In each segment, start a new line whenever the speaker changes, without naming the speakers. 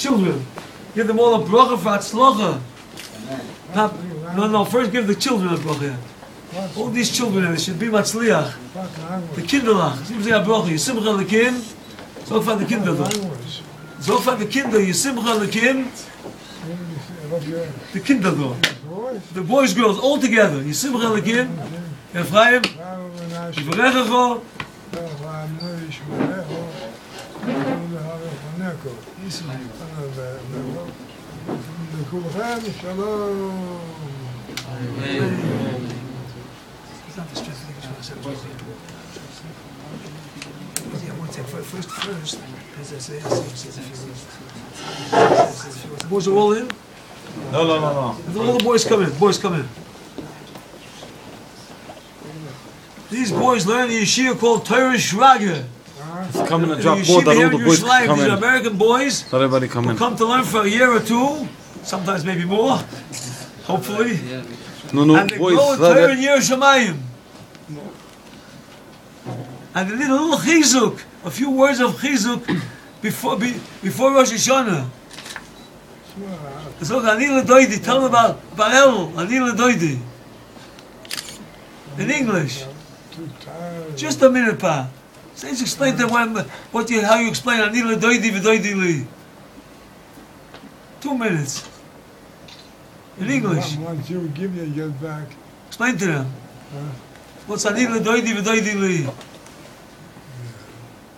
children. Give them all a bracha for Hatzlacha. No, first give the children a bracha. All these children, they should be Matzliach. The Kinderlach. Simcha bracha. Yisimcha lekim. Zog van de kinder. Zog van de kinder. Yisimcha lekim. The kinder door. The boys, girls, all together. Yisimcha lekim. Ephraim. Yivarechacho. First, as I say, the boys are all in?
No.
All the boys come in. These boys learn the yeshiva called Torat Shraga.
It's coming to drop more than all the boys come
These
in.
are American boys.
Not everybody come in.
Come to learn for a year or two, sometimes maybe more, hopefully.
No,
And they
boys.
go to Torah in Yerushalayim. And they need a little chizuk, a few words of chizuk before Rosh Hashanah. So Ani L'Doidi, tell them about Baal, Ani L'Doidi. In English. Just a minute, Pa. Let's explain to them how you explain Ani L'Doidi v'Doidi Li. 2 minutes. In English.
Once you give you, get back.
Explain to them. What's Ani L'Doidi v'Doidi Li?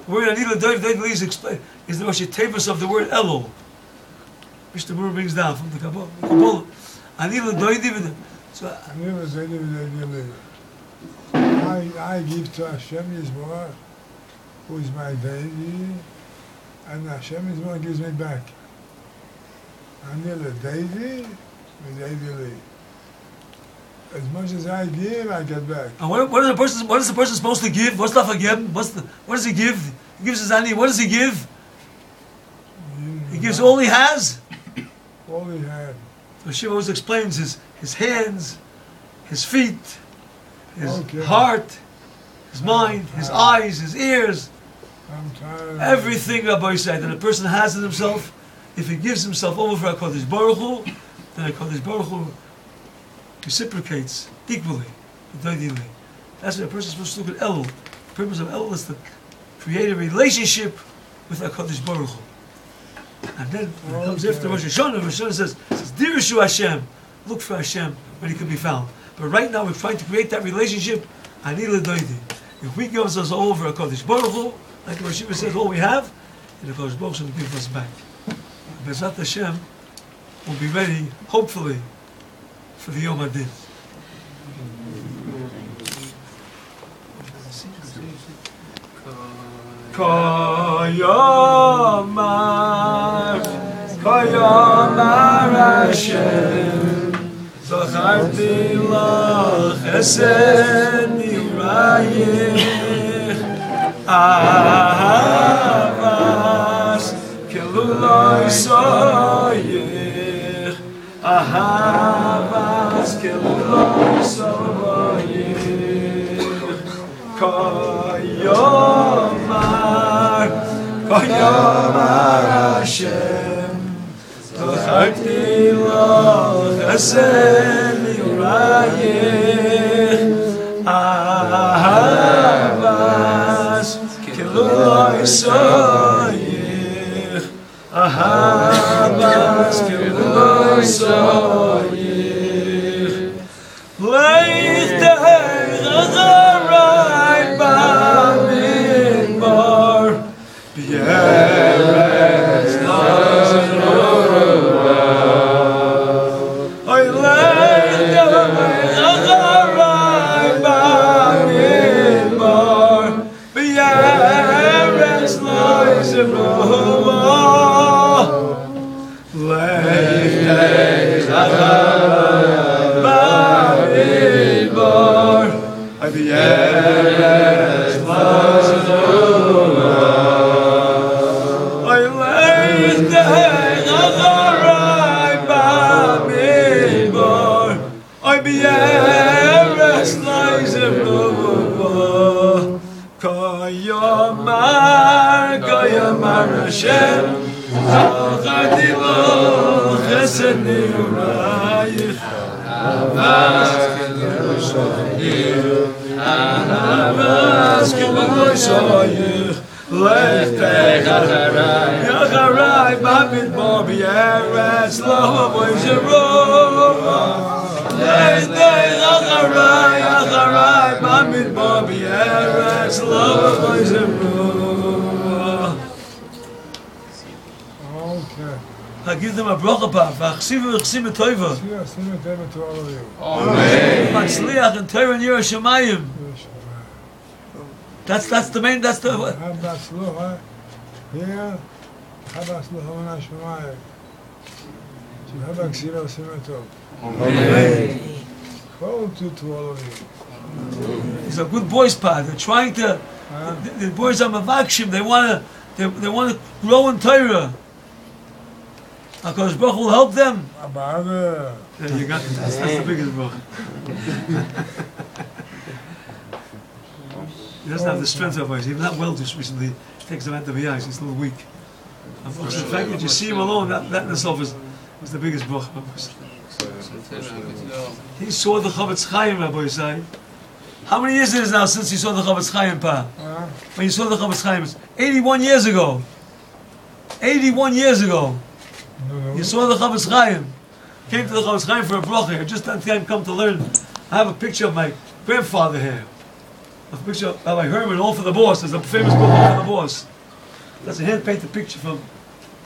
The word Ani L'Doidi v'Doidi Li is the Rosh Tevis of the word Elul, which the Mur brings down from the Kabbalah. Ani L'Doidi v'Doidi. So
I give to Hashem Yisborach, who is my deity, and Hashem Yisborach gives me back. Ani L'Doidi v'Doidi Li. As much as I give, I get back.
And what is the person supposed to give? What's left again? What does he give? He gives his ani. What does he give? He gives all he has.
All he had.
So Shiva always explains his hands, his feet, his heart, his mind, his eyes, his ears.
I'm tired.
Everything Rabbi said that a person has in himself, if he gives himself over for HaKadosh Baruch Hu, then HaKadosh Baruch Hu reciprocates equally. That's what a person is supposed to look at Elul. The purpose of Elul is to create a relationship with HaKadosh Baruch Hu. And then when it comes after Rosh Hashanah says, Dirshu Hashem, look for Hashem when he can be found. But right now we're trying to create that relationship, Ani L'Doidi. If we give ourselves over HaKadosh Baruch Hu, like the Rosh Hashanah says, all we have, and HaKadosh Baruch Hu will give us back. Bezrat Hashem will be ready, hopefully, for the Yom Adin. Kayamar Hashem Zacharti lach Chesed Nirayich Ahavas Keluloi Soyich Ahavas Keluloi Soyich Kayamar Hashem Zacharti lach Chesed Nirayich Ahavas Keluloi Soyich Ahavas Keluloi Soyich Leich Teich Azarai Bamidbar B'yeretz Nazarah Oy Leich Teich Azarai Bamidbar B'yeretz Nazarah Leich Teich Azarai Amarti lo chesed neurayich Ahavas k'v'goysoyich Lechtech Yacharai b'midbar b'yeretz lo v'yzeru Lechtech Yacharai b'midbar b'yeretz lo v'yzeru
Okay.
I give them a bracha pa. V'achsivu v'chsim toiva.
Sim it ever to all of you.
Amen. Matzliach and Torah and Yirah Shemayim. That's the main. That's the.
Habatzluha here. Habatzluha when Hashemayim. Habatzira Simetov.
Amen.
Call to all of you.
It's a good boys part. They're trying to. The boys are mavakshim. They want to grow in Torah. HaKadosh Baruch Hu will help them.
Abba.
Yeah, you got it. That's the biggest bracha. He doesn't have the strength of us. He's not well just recently. He takes some antibiotics. He's a little weak. Unfortunately, the fact that you see him alone, that in itself is the biggest bracha. He saw the Chavetz Chaim, Rabbi Yisai. How many years it is now since he saw the Chavetz Chaim, Pa? When you saw the Chavetz Chaim, it's 81 years ago. 81 years ago. You saw the Chavetz Chaim. Came to the Chavetz Chaim for a bracha. Just that time come to learn. I have a picture of my grandfather here. A picture of Rabbi Herman, All for the Boss. There's a famous book, All for the Boss. That's a hand-painted picture from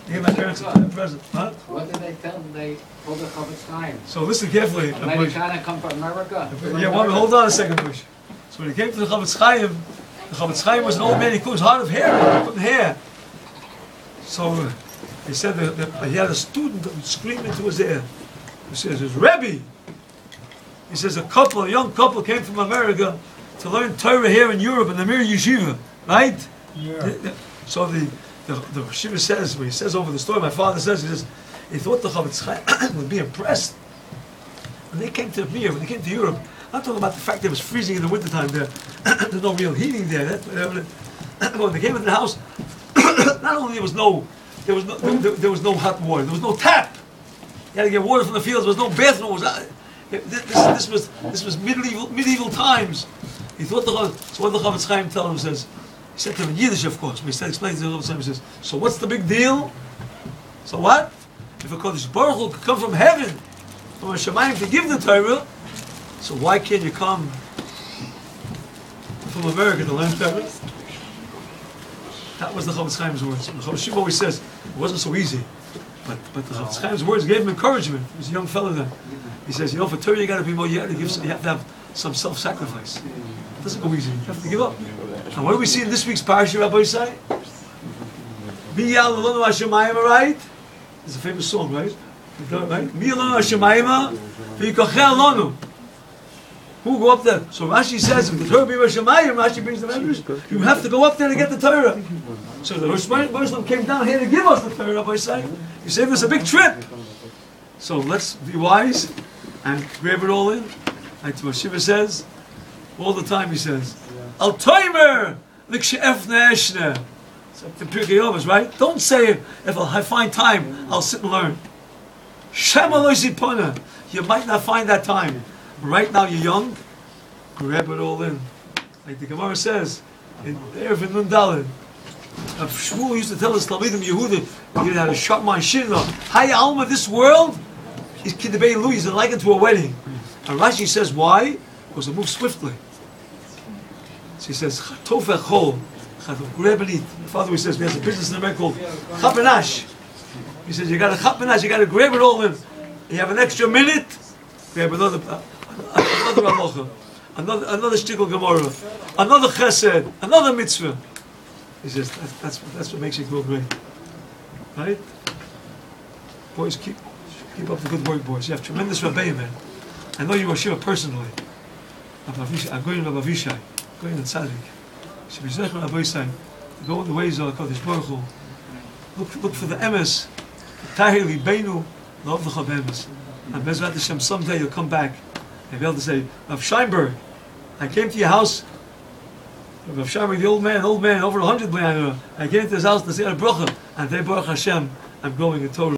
my parents' present. Huh?
What did they tell them? They told the Chavetz Chaim.
So listen carefully.
Americana come from America.
Yeah, hold on a second, Bush. So when he came to the Chavetz Chaim was an old man. He was hard of hair. He couldn't hair. So he said that he had a student that would scream into his ear. He says, Rebbe! He says a young couple came from America to learn Torah here in Europe in the Mir Yeshiva, right?
Yeah.
So the Yeshiva says, when he says over the story, my father says, he thought the Chavetz Chaim would be impressed. When they came to Mir, when they came to Europe, I'm talking about the fact that it was freezing in the wintertime there. There's no real heating there. When they came into the house, not only there was no hot water, there was no tap. You had to get water from the fields. There was no bathroom. This was medieval times. He thought so what the Chavetz Chaim told him says, he said to him in Yiddish, of course, but he explained to the Chavetz Chaim, he says, so what's the big deal? So what? If a Kodesh Baruch Hu could come from heaven, from a Shemayim to give the Torah, so why can't you come from America to learn Torah? That was the Chavetz Chaim's words. The Chavetz Chaim always says it wasn't so easy, but the Chavetz Chaim's words gave him encouragement. He was a young fellow then. He says, for Torah you got to be more. You have to have some self-sacrifice. It doesn't go easy. You have to give up. And what do we see in this week's parasha, Rabbi Yisai? Miyal Elonu Hashemayim, right? It's a famous song, right? Right? Miyal Elonu Hashemayim, v'yikocheh Elonu. Who go up there? So Rashi says, if the Torah be Hashemayim, Rashi brings the memories, you have to go up there to get the Torah. So the Muslim came down here to give us the Torah, Rabbi Yisai. He saved us a big trip. So let's be wise and grab it all in. Like Shiva says, all the time he says, Al Toimer, Likshe'efne Eshne. It's like the Pirkei Avos, right? Don't say, if I find time, I'll sit and learn. Shema lo zipona. You might not find that time. But right now you're young, grab it all in. Like the Gemara says, in Erevin Nun Daled, Shmuel used to tell us, Talmidim Yehuda, you had a sharp mind, Shirna, Haya Alma, this world, is Kidabei Lui, is likened to a wedding. And Rashi says, why? Because it moves swiftly. So he says, Tofech Chol, grab and eat. The father says, we have a business in America called Chapenash. He says, you got a Chapenash, you got to grab it all in. You have an extra minute, grab another halacha, another shtickle Gemara, another chesed, another mitzvah. He says, that's what makes you go great. Right? Boys, keep up the good work, boys. You have tremendous rabbeim, man. I know you were Shiva personally. I'm going to Rabbi Avishai, going to Tzaddik. Should be Zech Rabbi Yisai, to go in the ways of HaKadosh Baruch Hu. Look for the emes, Tahir Libeinu, love the Chav emes. And Bezrat Hashem, someday you'll come back and be able to say, Reb Scheinberg, I came to your house. Reb Scheinberg, the old man, over 100 b'nai. I came to his house to say a bracha, and they Baruch Hashem, I'm growing in Torah.